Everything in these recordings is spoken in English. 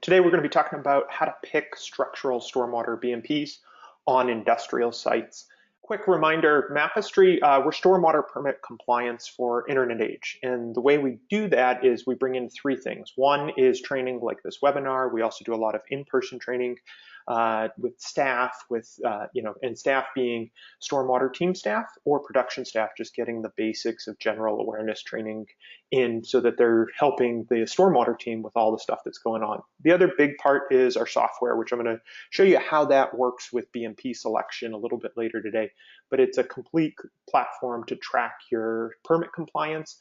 Today we're going to be talking about how to pick structural stormwater BMPs on industrial sites. Quick reminder, Mapistry, we're stormwater permit compliance for internet age. And the way we do that is we bring in three things. One is training like this webinar. We also do a lot of in-person training with staff, and staff being stormwater team staff or production staff, just getting the basics of general awareness training in so that they're helping the stormwater team with all the stuff that's going on. The other big part is our software, which I'm going to show you how that works with BMP selection a little bit later today. But it's a complete platform to track your permit compliance,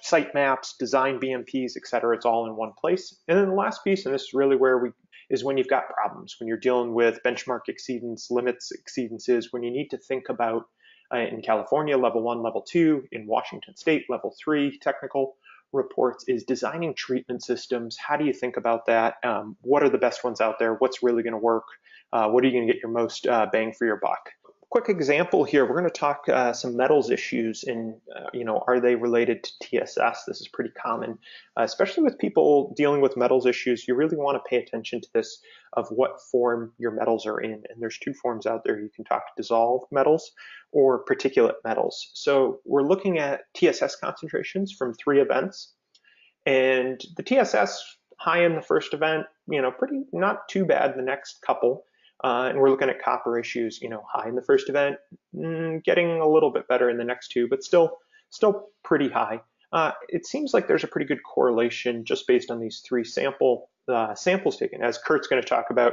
site maps, design BMPs, et cetera. It's all in one place. And then the last piece, and this is really where is when you've got problems, when you're dealing with benchmark exceedance, limits exceedances, when you need to think about in California, level 1, level 2, in Washington State, level 3 technical reports, is designing treatment systems. How do you think about that? What are the best ones out there? What's really going to work? What are you going to get your most bang for your buck? Quick example here, we're going to talk some metals issues and, are they related to TSS? This is pretty common, especially with people dealing with metals issues. You really want to pay attention to this of what form your metals are in. And there's two forms out there. You can talk dissolved metals or particulate metals. So we're looking at TSS concentrations from 3 events. And the TSS high in the first event, pretty not too bad the next couple. And we're looking at copper issues, high in the first event, getting a little bit better in the next two, but still pretty high. It seems like there's a pretty good correlation just based on these 3 samples taken. As Kurt's going to talk about,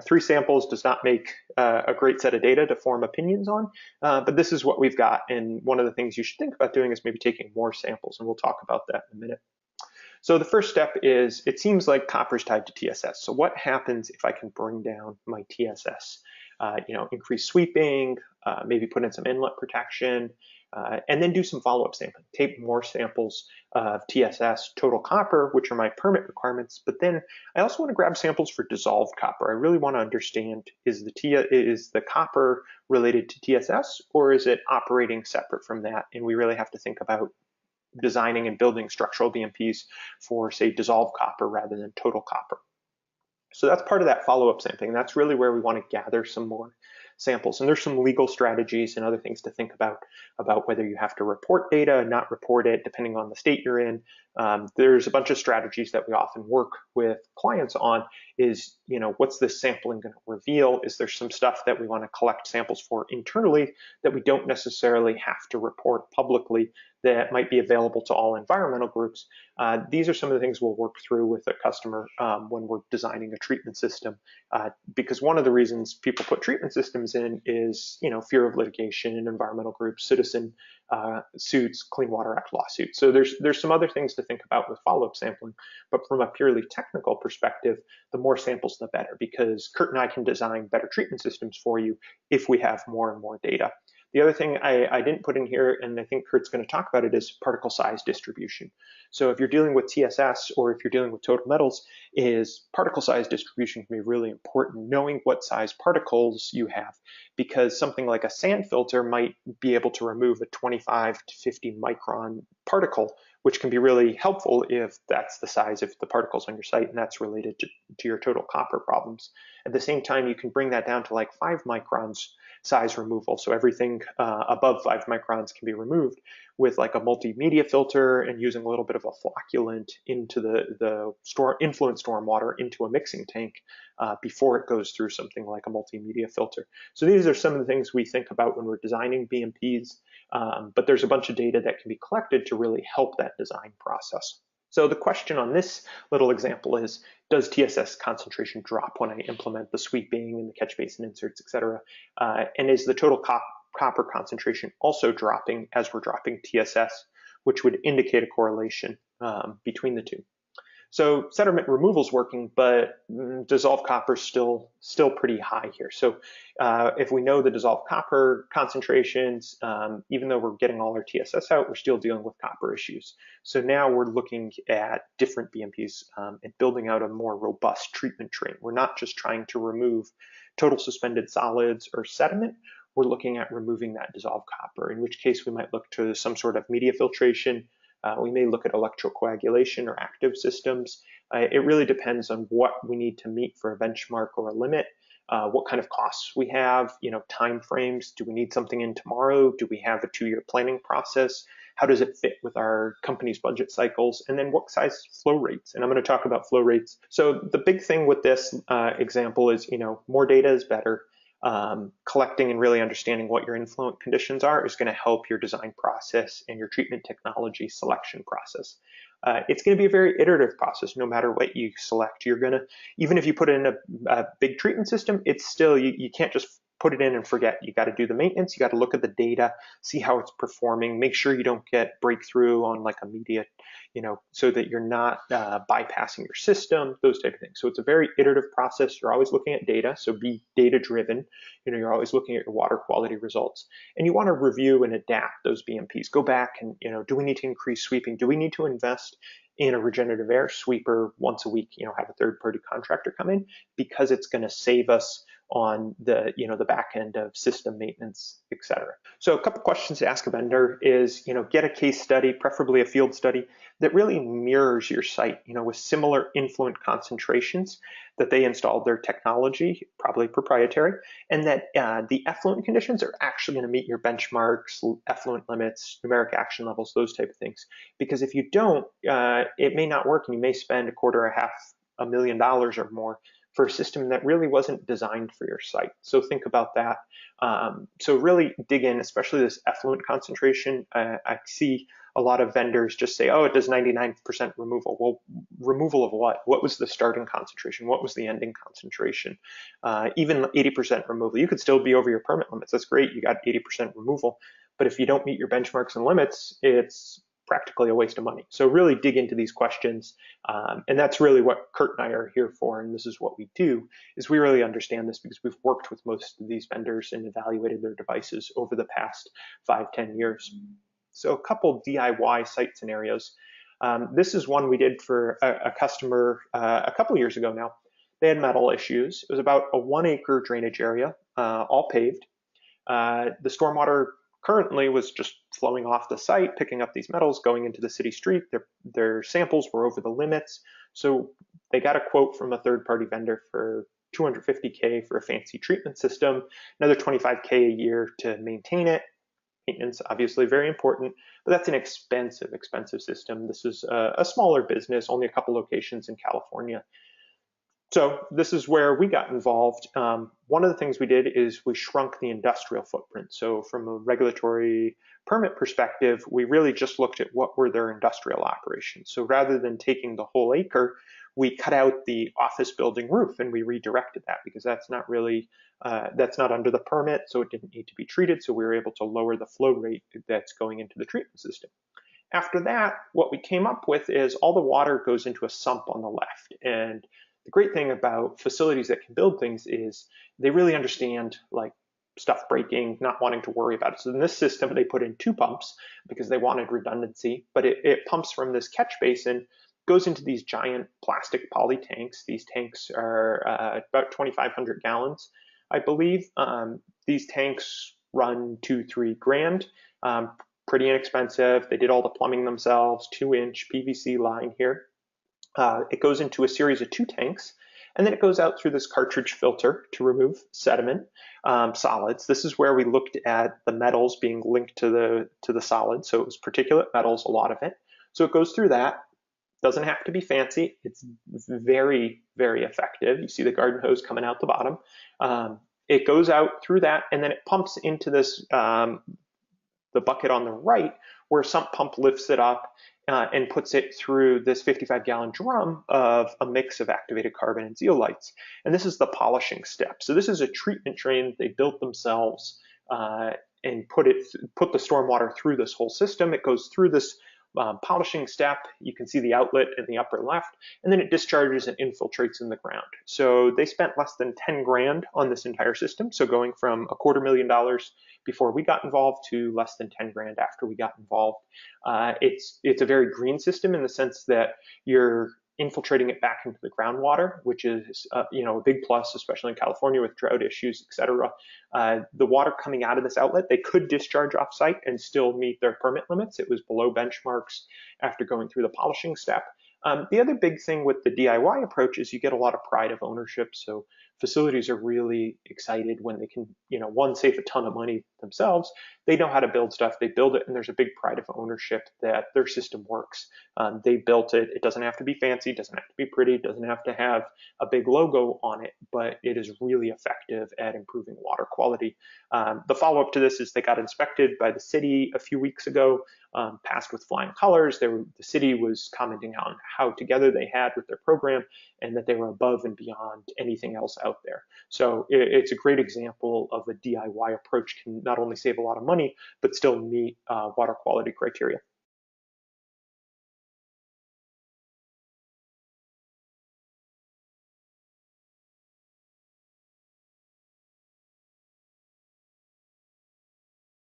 3 samples does not make a great set of data to form opinions on, but this is what we've got. And one of the things you should think about doing is maybe taking more samples, and we'll talk about that in a minute. So the first step is, it seems like copper is tied to TSS. So what happens if I can bring down my TSS? Increase sweeping, maybe put in some inlet protection, and then do some follow-up sampling. Take more samples of TSS, total copper, which are my permit requirements. But then I also want to grab samples for dissolved copper. I really want to understand, is the copper related to TSS, or is it operating separate from that? And we really have to think about designing and building structural BMPs for, say, dissolved copper rather than total copper. So that's part of that follow-up sampling. That's really where we want to gather some more samples. And there's some legal strategies and other things to think about whether you have to report data, not report it, depending on the state you're in. There's a bunch of strategies that we often work with clients on is, what's this sampling going to reveal? Is there some stuff that we want to collect samples for internally that we don't necessarily have to report publicly that might be available to all environmental groups? These are some of the things we'll work through with a customer when we're designing a treatment system, because one of the reasons people put treatment systems in is, fear of litigation in environmental groups, citizen suits, Clean Water Act lawsuits. So there's some other things to think about with follow-up sampling, but from a purely technical perspective, the more samples, the better, because Kurt and I can design better treatment systems for you if we have more and more data. The other thing I didn't put in here, and I think Kurt's going to talk about it, is particle size distribution. So if you're dealing with TSS or if you're dealing with total metals, is particle size distribution can be really important, knowing what size particles you have, because something like a sand filter might be able to remove a 25 to 50 micron particle, which can be really helpful if that's the size of the particles on your site and that's related to your total copper problems. At the same time, you can bring that down to like 5 microns size removal. So everything above 5 microns can be removed with like a multimedia filter and using a little bit of a flocculant into the influent stormwater into a mixing tank before it goes through something like a multimedia filter. So these are some of the things we think about when we're designing BMPs, but there's a bunch of data that can be collected to really help that design process. So the question on this little example is, does TSS concentration drop when I implement the sweeping and the catch basin inserts, et cetera? And is the total copper concentration also dropping as we're dropping TSS, which would indicate a correlation between the two? So sediment removal is working, but dissolved copper is still pretty high here. So if we know the dissolved copper concentrations, even though we're getting all our TSS out, we're still dealing with copper issues. So now we're looking at different BMPs and building out a more robust treatment train. We're not just trying to remove total suspended solids or sediment. We're looking at removing that dissolved copper, in which case we might look to some sort of media filtration. We may look at electrocoagulation or active systems. It really depends on what we need to meet for a benchmark or a limit, what kind of costs we have, time frames. Do we need something in tomorrow? Do we have a 2-year planning process? How does it fit with our company's budget cycles? And then what size flow rates? And I'm going to talk about flow rates. So the big thing with this example is, more data is better. Collecting and really understanding what your influent conditions are is going to help your design process and your treatment technology selection process. It's going to be a very iterative process no matter what you select. You're going to, even if you put in a big treatment system, it's still, you can't just put it in and forget. You got to do the maintenance. You got to look at the data, see how it's performing, make sure you don't get breakthrough on like immediate, so that you're not bypassing your system, those type of things. So it's a very iterative process. You're always looking at data, so be data driven. You're always looking at your water quality results, and you want to review and adapt those BMPs. Go back and, do we need to increase sweeping? Do we need to invest in a regenerative air sweeper once a week? Have a third-party contractor come in, because it's going to save us on the the back end of system maintenance, etc. So a couple questions to ask a vendor is, get a case study, preferably a field study that really mirrors your site, with similar influent concentrations that they installed their technology, probably proprietary, and that the effluent conditions are actually going to meet your benchmarks, effluent limits, numeric action levels, those type of things. Because if you don't, it may not work, and you may spend $250,000 or more for a system that really wasn't designed for your site. So think about that. So really dig in, especially this effluent concentration. I see a lot of vendors just say, oh, it does 99% removal. Well, removal of what? What was the starting concentration? What was the ending concentration? Even 80% removal. You could still be over your permit limits. That's great. You got 80% removal. But if you don't meet your benchmarks and limits, it's practically a waste of money. So really dig into these questions. And that's really what Kurt and I are here for. And this is what we do, is we really understand this because we've worked with most of these vendors and evaluated their devices over the past 5-10 years. So a couple DIY site scenarios. This is one we did for a customer a couple years ago now. They had metal issues. It was about a 1-acre drainage area, all paved. The stormwater currently was just flowing off the site, picking up these metals, going into the city street. Their samples were over the limits. So they got a quote from a third-party vendor for $250K for a fancy treatment system, another $25K a year to maintain it. Maintenance, obviously very important, but that's an expensive system. This is a smaller business, only a couple locations in California. So this is where we got involved. One of the things we did is we shrunk the industrial footprint. So from a regulatory permit perspective, we really just looked at what were their industrial operations. So rather than taking the whole acre, we cut out the office building roof and we redirected that, because that's not really, that's not under the permit, so it didn't need to be treated. So we were able to lower the flow rate that's going into the treatment system. After that, what we came up with is all the water goes into a sump on the left. And the great thing about facilities that can build things is they really understand like stuff breaking, not wanting to worry about it. So in this system, they put in 2 pumps because they wanted redundancy, but it pumps from this catch basin, goes into these giant plastic poly tanks. These tanks are about 2,500 gallons, I believe. These tanks run $2-3 grand, pretty inexpensive. They did all the plumbing themselves, 2-inch PVC line here. It goes into a series of 2 tanks, and then it goes out through this cartridge filter to remove sediment, solids. This is where we looked at the metals being linked to the solids. So it was particulate metals, a lot of it. So it goes through that. Doesn't have to be fancy. It's very, very effective. You see the garden hose coming out the bottom. It goes out through that, and then it pumps into this the bucket on the right, where a sump pump lifts it up and puts it through this 55-gallon drum of a mix of activated carbon and zeolites. And this is the polishing step. So this is a treatment train they built themselves and put the stormwater through this whole system. It goes through this polishing step. You can see the outlet in the upper left, and then it discharges and infiltrates in the ground. So they spent less than 10 grand on this entire system. So going from $250,000 before we got involved to less than 10 grand after we got involved. It's a very green system in the sense that you're infiltrating it back into the groundwater, which is a big plus, especially in California with drought issues, etc. The water coming out of this outlet, they could discharge off-site and still meet their permit limits. It was below benchmarks after going through the polishing step. The other big thing with the DIY approach is you get a lot of pride of ownership. So facilities are really excited when they can, one, save a ton of money themselves. They know how to build stuff. They build it, and there's a big pride of ownership that their system works. They built it. It doesn't have to be fancy. It doesn't have to be pretty. It doesn't have to have a big logo on it, but it is really effective at improving water quality. The follow-up to this is they got inspected by the city a few weeks ago, passed with flying colors. The city was commenting on how together they had with their program and that they were above and beyond anything else out there. So it's a great example of a DIY approach can not only save a lot of money, but still meet water quality criteria.